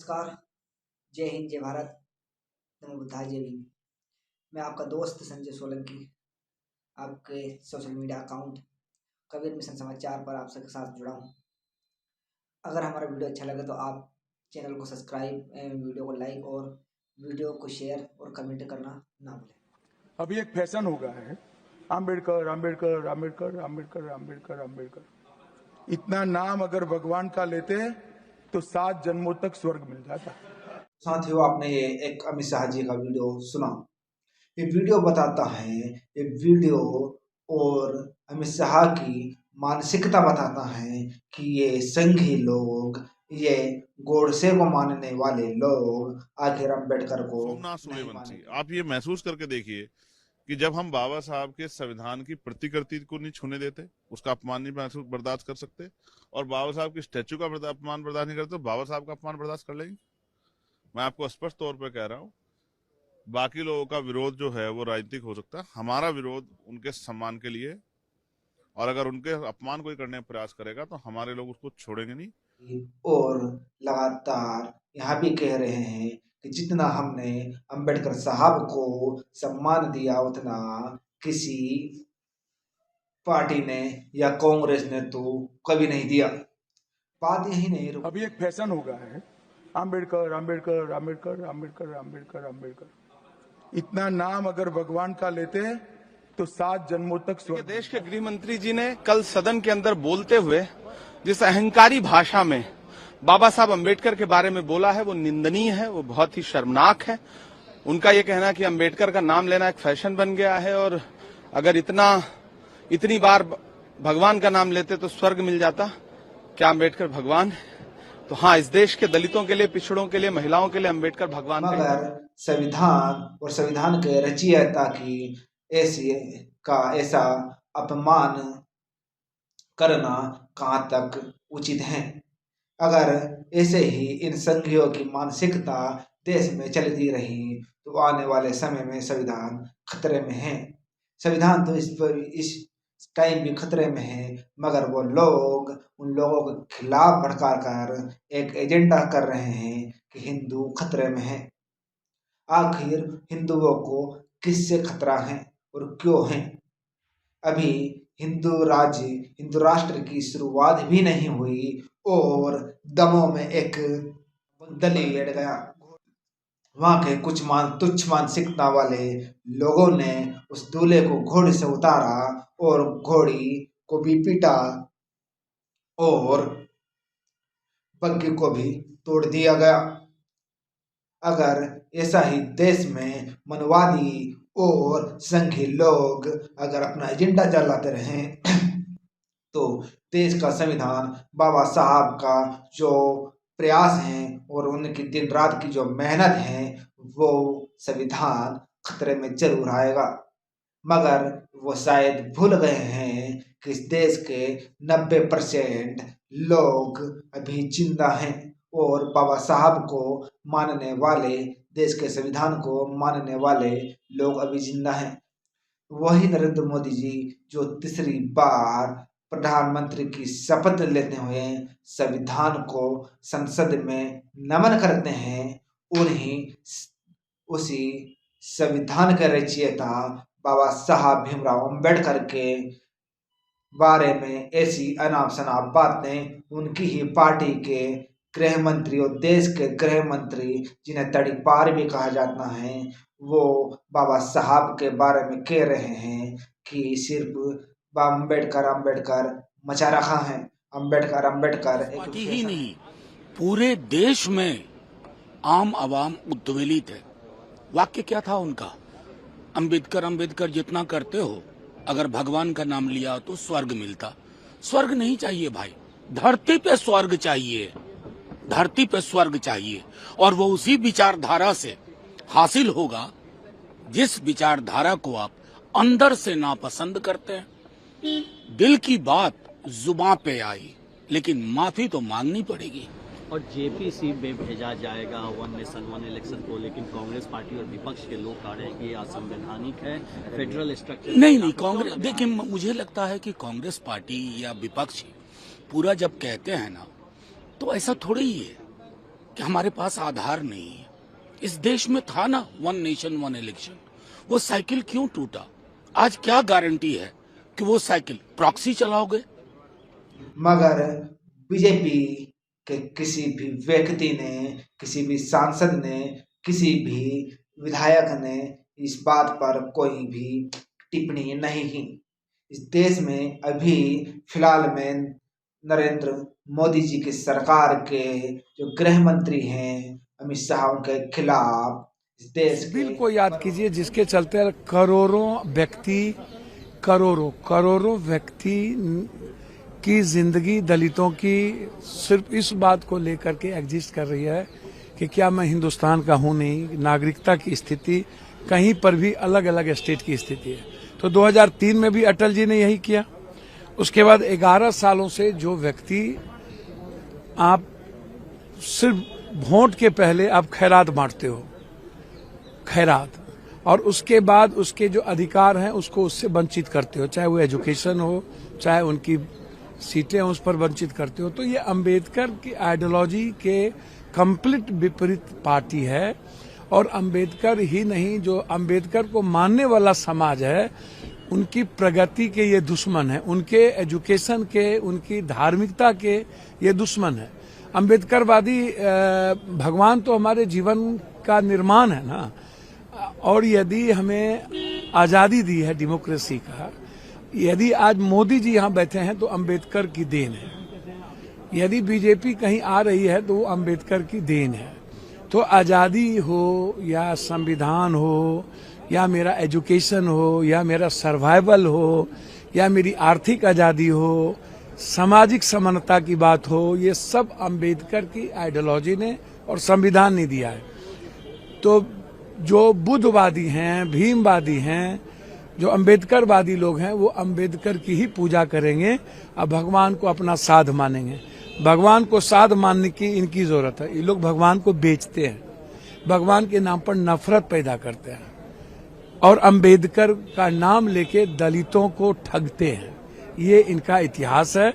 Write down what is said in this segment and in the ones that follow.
नमस्कार। जय हिंद, जय भारत, नमो बुद्धाय, जय भीम। मैं आपका दोस्त संजय सोलंकी, आपके social media account Kabir mission समाचार पर आप सबके साथ जुड़ा हूँ। अगर हमारा वीडियो अच्छा लगे तो आप चैनल को सब्सक्राइब, वीडियो को लाइक और वीडियो को शेयर और कमेंट करना ना भूलें। अभी एक फैशन हो गया है, आम्बेडकर आम्बेडकर आम्बेडकर आम्बेडकर आम्बेडकर आम्बेडकर। इतना नाम अगर भगवान का लेते तो 7 जन्मों तक स्वर्ग मिल जाता। साथियों, आपने ये एक अमित शाह जी का वीडियो सुना। ये वीडियो बताता है, ये वीडियो और अमित शाह की मानसिकता बताता है कि ये संघी लोग, ये गोडसे को मानने वाले लोग आखिर अम्बेडकर को सोमनाथ नहीं सूर्यवंशी, मानेंगे। आप ये महसूस करके देखिए कि जब हम बाबा साहब के संविधान की प्रतिकृति को नहीं छूने देते, उसका अपमान नहीं बर्दाश्त कर सकते, और बाबा साहब की स्टैचू का अपमान बर्दाश्त नहीं करते, तो बाबा साहब का अपमान बर्दाश्त कर लेंगे। मैं आपको स्पष्ट तौर पर कह रहा हूँ, बाकी लोगों का विरोध जो है वो राजनीतिक हो सकता है, हमारा विरोध उनके सम्मान के लिए, और अगर उनके अपमान कोई करने का प्रयास करेगा तो हमारे लोग उसको छोड़ेंगे नहीं। और लगातार यहाँ भी कह रहे हैं कि जितना हमने अम्बेडकर साहब को सम्मान दिया उतना किसी पार्टी ने या कांग्रेस ने तो कभी नहीं दिया। बात यही नहीं रुक। अभी एक फैशन हो गया है, आम्बेडकर आम्बेडकर आम्बेडकर आम्बेडकर आम्बेडकर आम्बेडकर। इतना नाम अगर भगवान का लेते तो 7 जन्मों तक स्वर्ग। देश के गृह मंत्री जी ने कल सदन के अंदर बोलते हुए जिस अहंकारी भाषा में बाबा साहब अम्बेडकर के बारे में बोला है वो निंदनीय है, वो बहुत ही शर्मनाक है। उनका ये कहना कि अम्बेडकर का नाम लेना एक फैशन बन गया है, और अगर इतनी बार भगवान का नाम लेते तो स्वर्ग मिल जाता। क्या अम्बेडकर भगवान है? तो हाँ, इस देश के दलितों के लिए, पिछड़ों के लिए, महिलाओं के लिए अम्बेडकर भगवान है। मगर संविधान और संविधान के रचयिता की ऐसा अपमान करना कहाँ तक उचित है? अगर ऐसे ही इन संघियों की मानसिकता देश में चलती रही तो आने वाले समय में संविधान खतरे में है। संविधान तो इस टाइम भी खतरे में है, मगर वो लोग उन लोगों के खिलाफ भड़का कर एक एजेंडा कर रहे हैं कि हिंदू खतरे में है। आखिर हिंदुओं को किससे खतरा है और क्यों है? अभी हिंदू राज्य, हिंदू राष्ट्र की शुरुआत भी नहीं हुई और दमों में एक दली लेट गया। वहां के कुछ तुच्छ मानसिकता वाले लोगों ने उस दूल्हे को घोड़े से उतारा और घोड़ी को भी पीटा और बग्घी को भी तोड़ दिया गया। अगर ऐसा ही देश में मनवादी और संघी लोग अगर अपना एजेंडा चलाते रहें तो देश का संविधान, बाबा साहब का जो प्रयास है और उनकी दिन रात की जो मेहनत है, वो संविधान खतरे में जरूर आएगा। मगर वो शायद भूल गए हैं कि इस देश के 90% लोग अभी जिंदा हैं और बाबा साहब को मानने वाले, देश के संविधान को मानने वाले लोग अभी जिंदा हैं। वही नरेंद्र मोदी जी जो तीसरी बार प्रधानमंत्री की शपथ लेते हुए संविधान को संसद में नमन करते हैं, उसी संविधान के रचयिता बाबा साहब भीमराव अम्बेडकर के बारे में ऐसी अनाप शनाप बातें उनकी ही पार्टी के गृह मंत्री और देश के गृह मंत्री, जिन्हें तड़ीपार भी कहा जाता है, वो बाबा साहब के बारे में कह रहे हैं कि सिर्फ अम्बेडकर अम्बेडकर मचा रखा है। अम्बेडकर अम्बेडकर पार्टी ही नहीं, पूरे देश में आम आवाम उद्वेलित है। वाक्य क्या था उनका? अम्बेडकर अम्बेडकर जितना करते हो, अगर भगवान का नाम लिया तो स्वर्ग मिलता। स्वर्ग नहीं चाहिए भाई, धरती पे स्वर्ग चाहिए, धरती पे स्वर्ग चाहिए। और वो उसी विचारधारा से हासिल होगा जिस विचारधारा को आप अंदर से नापसंद करते हैं। दिल की बात जुबान पे आई, लेकिन माफी तो मांगनी पड़ेगी। और जेपीसी में भेजा जाएगा 1 नेशन 1 इलेक्शन को, लेकिन कांग्रेस पार्टी और विपक्ष के लोग कह रहे हैं कि ये असंवैधानिक है, फेडरल स्ट्रक्चर नहीं, कांग्रेस, देखिए मुझे लगता है कि कांग्रेस पार्टी या विपक्ष पूरा जब कहते हैं ना तो ऐसा थोड़ी ही है। कि हमारे पास आधार नहीं है। इस देश में था ना 1 नेशन 1 इलेक्शन, वो साइकिल क्यों टूटा? आज क्या गारंटी है कि वो साइकिल प्रॉक्सी चलाओगे? मगर बीजेपी के किसी भी व्यक्ति ने, किसी भी सांसद ने, किसी भी विधायक ने इस बात पर कोई भी टिप्पणी नहीं की। इस देश में अभी फिलहाल में नरेंद्र मोदी जी की सरकार के जो गृह मंत्री हैं अमित शाह, उनके खिलाफ इस देश के बिल को याद कीजिए जिसके चलते करोड़ों व्यक्ति की जिंदगी दलितों की सिर्फ इस बात को लेकर के एग्जिस्ट कर रही है कि क्या मैं हिंदुस्तान का हूं नहीं। नागरिकता की स्थिति कहीं पर भी अलग अलग स्टेट की स्थिति है। तो 2003 में भी अटल जी ने यही किया। उसके बाद 11 सालों से जो व्यक्ति आप सिर्फ वोट के पहले आप खैरात बांटते हो, खैरात, और उसके बाद उसके जो अधिकार हैं उसको उससे वंचित करते हो, चाहे वो एजुकेशन हो, चाहे उनकी सीटें उस पर वंचित करते हो। तो ये अंबेडकर की आइडियोलॉजी के कंप्लीट विपरीत पार्टी है। और अंबेडकर ही नहीं, जो अंबेडकर को मानने वाला समाज है उनकी प्रगति के ये दुश्मन है, उनके एजुकेशन के, उनकी धार्मिकता के ये दुश्मन है। अंबेडकरवादी भगवान तो हमारे जीवन का निर्माण है ना। और यदि हमें आजादी दी है डेमोक्रेसी का, यदि आज मोदी जी यहाँ बैठे हैं तो अंबेडकर की देन है। यदि बीजेपी कहीं आ रही है तो वो अंबेडकर की देन है। तो आजादी हो या संविधान हो या मेरा एजुकेशन हो या मेरा सर्वाइवल हो या मेरी आर्थिक आजादी हो, सामाजिक समानता की बात हो, ये सब अंबेडकर की आइडियोलॉजी ने और संविधान ने दिया है। तो जो बुद्धवादी हैं, भीमवादी हैं, जो अंबेडकरवादी लोग हैं, वो अंबेडकर की ही पूजा करेंगे और भगवान को अपना साध मानेंगे। भगवान को साध मानने की इनकी जरूरत है। ये लोग भगवान को बेचते हैं, भगवान के नाम पर नफरत पैदा करते हैं और अंबेडकर का नाम लेके दलितों को ठगते हैं। ये इनका इतिहास है।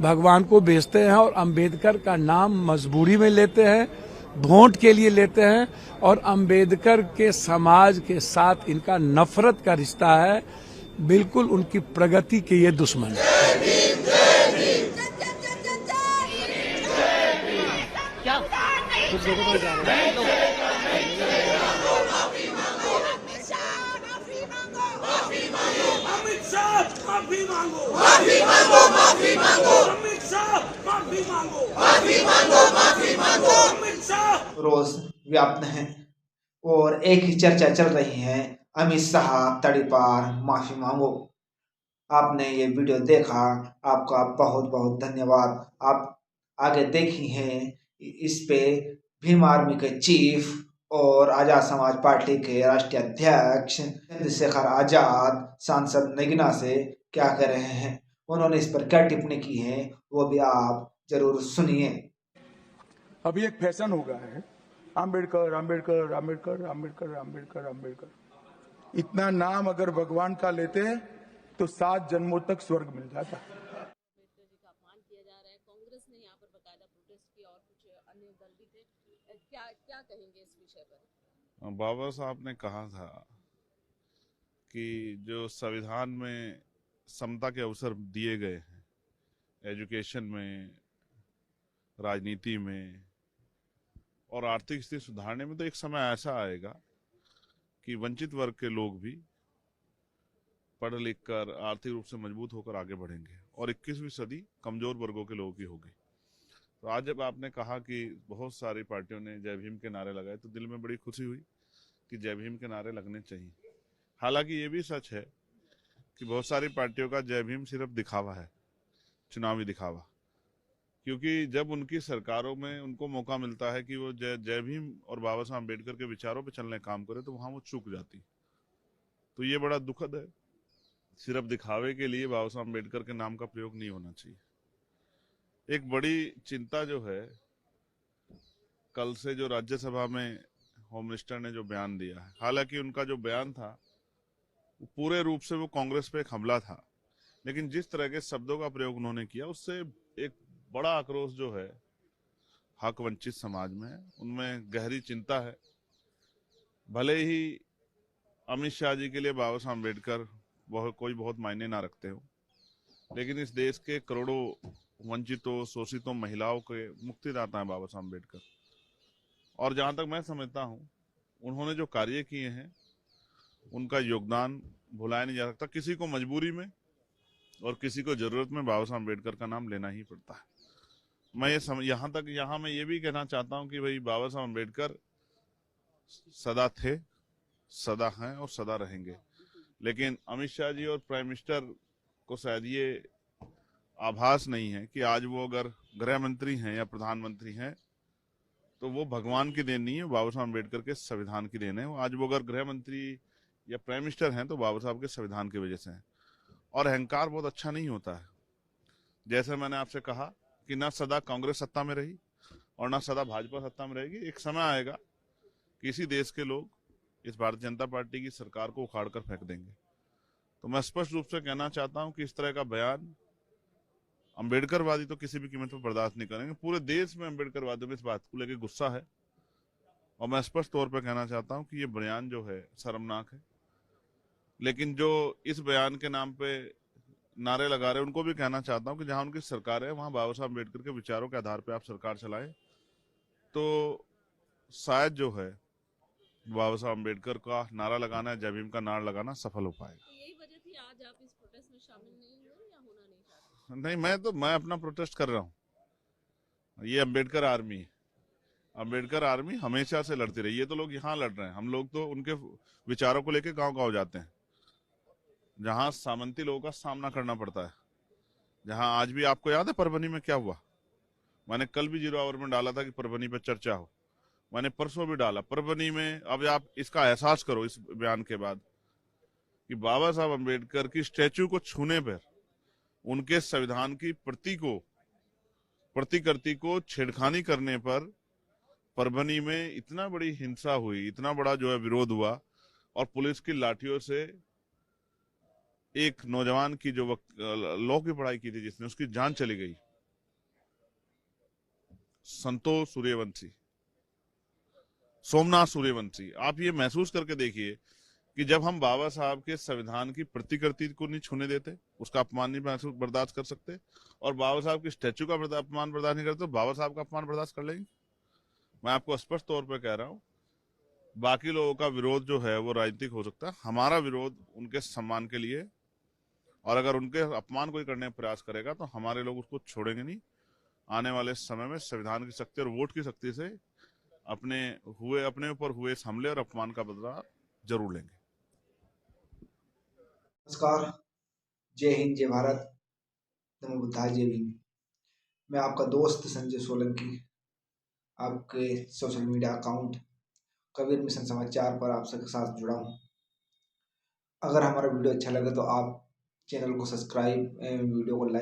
भगवान को बेचते हैं और अंबेडकर का नाम मजबूरी में लेते हैं, वोट के लिए लेते हैं। और अंबेडकर के समाज के साथ इनका नफरत का रिश्ता है। बिल्कुल उनकी प्रगति के ये दुश्मन है। रोज व्याप्त हैं और एक ही चर्चा चल रही है, अमित शाह तड़ीपार माफी मांगो। आपने ये वीडियो देखा, आपका बहुत बहुत धन्यवाद। आप आगे देखी हैं इस पे भीम आर्मी के चीफ और आजाद समाज पार्टी के राष्ट्रीय अध्यक्ष चंद्रशेखर आजाद सांसद नगीना से क्या कह रहे हैं, उन्होंने इस पर क्या टिप्पणी की है, वो भी आप जरूर सुनिए। अभी एक फैशन हो गया है, आम्बेडकर आम्बेडकर आम्बेडकर आम्बेडकर आम्बेडकर आम्बेडकर। इतना नाम अगर भगवान का लेते हैं तो 7 जन्मों तक स्वर्ग मिल जाता। अम्बेडकर जी का अपमान किया जा रहा है। कांग्रेस ने यहाँ पर बकायदा प्रोटेस्ट किया और कुछ अन्य दल भी थे। क्या कहेंगे इस विषय पर? बाबा साहब ने कहा था कि जो संविधान में समता के अवसर दिए गए हैं, एजुकेशन में, राजनीति में और आर्थिक स्थिति सुधारने में, तो एक समय ऐसा आएगा कि वंचित वर्ग के लोग भी पढ़ लिख कर आर्थिक रूप से मजबूत होकर आगे बढ़ेंगे और 21वीं सदी कमजोर वर्गों के लोगों की होगी। तो आज जब आपने कहा कि बहुत सारी पार्टियों ने जय भीम के नारे लगाए, तो दिल में बड़ी खुशी हुई कि जय भीम के नारे लगने चाहिए। हालांकि ये भी सच है कि बहुत सारी पार्टियों का जय भीम सिर्फ दिखावा है, चुनावी दिखावा। क्योंकि जब उनकी सरकारों में उनको मौका मिलता है कि वो जय भीम और बाबा साहब अम्बेडकर के विचारों पर चलने का काम करे, तो वहां वो चूक जाती। तो ये बड़ा दुखद है। सिर्फ दिखावे के लिए बाबा साहब अम्बेडकर के नाम का प्रयोग नहीं होना चाहिए। एक बड़ी चिंता जो है, कल से जो राज्यसभा में होम मिनिस्टर ने जो बयान दिया है, हालांकि उनका जो बयान था वो पूरे रूप से वो कांग्रेस पे एक हमला था, लेकिन जिस तरह के शब्दों का प्रयोग उन्होंने किया उससे एक बड़ा आक्रोश जो है हक वंचित समाज में है, उनमें गहरी चिंता है। भले ही अमित शाह जी के लिए बाबा साहब अम्बेडकर कोई बहुत मायने ना रखते हो, लेकिन इस देश के करोड़ों वंचितों, शोषितों, महिलाओं के मुक्तिदाता हैं बाबा साहब अम्बेडकर। और जहां तक मैं समझता हूं, उन्होंने जो कार्य किए हैं उनका योगदान भुलाया नहीं जा सकता। किसी को मजबूरी में और किसी को जरूरत में बाबा साहब अम्बेडकर का नाम लेना ही पड़ता है। मैं यहाँ मैं ये भी कहना चाहता हूँ कि भाई बाबा साहब अम्बेडकर सदा थे, सदा हैं और सदा रहेंगे। लेकिन अमित शाह जी और प्राइम मिनिस्टर को शायद ये आभास नहीं है कि आज वो अगर गृह मंत्री हैं या प्रधानमंत्री हैं तो वो भगवान की देन नहीं है, बाबा साहब अम्बेडकर के संविधान की देन है। आज वो अगर गृह मंत्री या प्राइम मिनिस्टर हैं तो बाबा साहब के संविधान की वजह से हैं। और अहंकार बहुत अच्छा नहीं होता है। जैसे मैंने आपसे कहा कि ना सदा कांग्रेस सत्ता में रही और ना सदा भाजपा सत्ता में रहेगी। एक समय आएगा कि इसी देश के लोग इस भारतीय जनता पार्टी की सरकार को उखाड़ कर फेंक देंगे। तो मैं स्पष्ट रूप से कहना चाहता हूं कि इस तरह का बयान अम्बेडकरवादी तो किसी भी कीमत पर बर्दाश्त नहीं करेंगे। पूरे देश में अम्बेडकरवादियों में इस बात को लेकर गुस्सा है और मैं स्पष्ट तौर पर कहना चाहता हूं कि ये बयान जो है शर्मनाक है। लेकिन जो इस बयान के नाम पे नारे लगा रहे हैं उनको भी कहना चाहता हूं कि जहां उनकी सरकार है वहां बाबा साहब अम्बेडकर के विचारों के आधार पर आप सरकार चलाएं तो शायद जो है बाबा साहब अम्बेडकर का नारा लगाना, जय भीम का नारा लगाना सफल हो पाएगा। तो यही वजह थी आज आप इस प्रोटेस्ट में शामिल नहीं हुए या होना नहीं चाहते? नहीं, मैं अपना प्रोटेस्ट कर रहा हूँ। ये अम्बेडकर आर्मी है। अम्बेडकर आर्मी हमेशा से लड़ती रही। ये तो लोग यहाँ लड़ रहे हैं, हम लोग तो उनके विचारों को लेकर गांव-गांव जाते हैं, जहां सामंती लोगों का सामना करना पड़ता है। जहां आज भी आपको याद है परभनी में क्या हुआ? मैंने कल भी 0 आवर में डाला था कि परभनी पे चर्चा हो। मैंने परसों भी डाला परभनी में। अब आप इसका एहसास करो इस बयान के बाद कि बाबा साहब अम्बेडकर की स्टैचू को छूने पर, उनके संविधान की प्रतिकृति को छेड़खानी करने पर परभनी में इतना बड़ी हिंसा हुई, इतना बड़ा जो है विरोध हुआ और पुलिस की लाठियों से एक नौजवान की जो लॉ की पढ़ाई की थी जिसने, उसकी जान चली गई। संतोष सूर्यवंशी, सोमनाथ सूर्यवंशी। आप ये महसूस करके देखिए कि जब हम बाबा साहब के संविधान की प्रतिकृति को नहीं छूने देते, उसका अपमान नहीं बर्दाश्त कर सकते, और बाबा साहब की स्टैचू का अपमान बर्दाश्त नहीं करते, तो बाबा साहब का अपमान बर्दाश्त कर लेंगे? मैं आपको स्पष्ट तौर पर कह रहा हूं, बाकी लोगों का विरोध जो है वो राजनीतिक हो सकता है, हमारा विरोध उनके सम्मान के लिए। और अगर उनके अपमान कोई करने का प्रयास करेगा तो हमारे लोग उसको छोड़ेंगे नहीं। आने वाले समय में संविधान की शक्ति और वोट की शक्ति से अपने ऊपर हुए इस हमले और अपमान का बदला जरूर लेंगे। नमस्कार, जय हिंद, जय भारत, नमो बुद्धाय, जय भीम। मैं आपका दोस्त संजय सोलंकी, आपके social media account Kabir mission समाचार पर आप सबके साथ जुड़ा हूँ। अगर हमारा वीडियो अच्छा लगे तो आप चैनल को सब्सक्राइब एवं वीडियो को लाइक